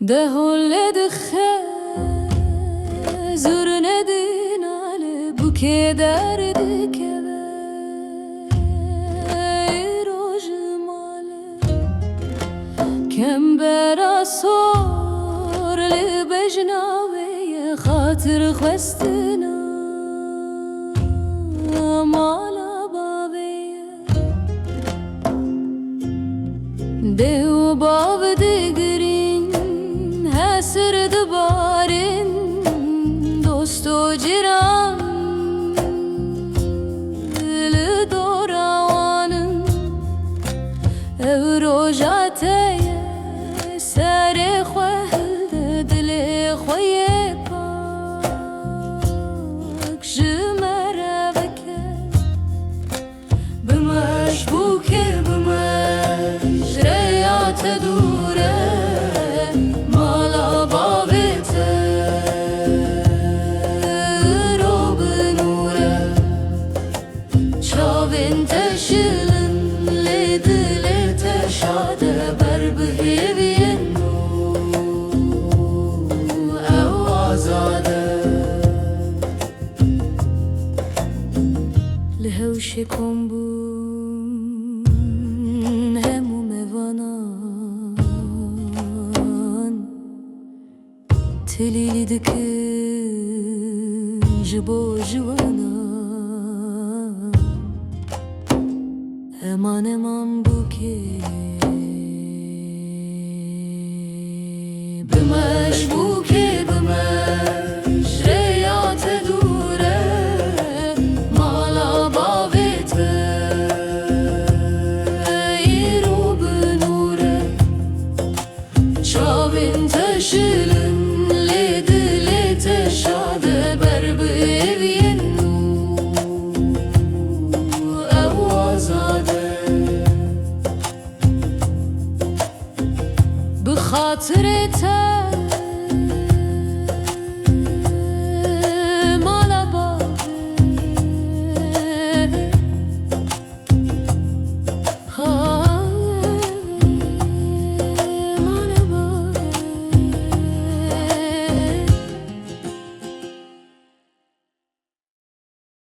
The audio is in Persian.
ده ولد خير زور ندين على بوكي دردك روج ماله كم برا صور لبجناوي خاطر خوستنا مالا بابي دو باب دگرین هسر دبارین دوست و جیران لدوروانن او روژاته سر خواه دل خواه پاک جمره بکه بمش بوکه بمش ریات دوره مالا بابته رو بنوره چاوین تشلن لدل تشاده بر بهیوین او آزاده لهوش کن همو موانان تلیلی دکن جبو جوانا امان امان بوکه بمش بوکه بمش ریات دوره مالا بابته ایرو بنوره چاوین تشلن لدل تشاده بر بهیوین او آزاده بخاطر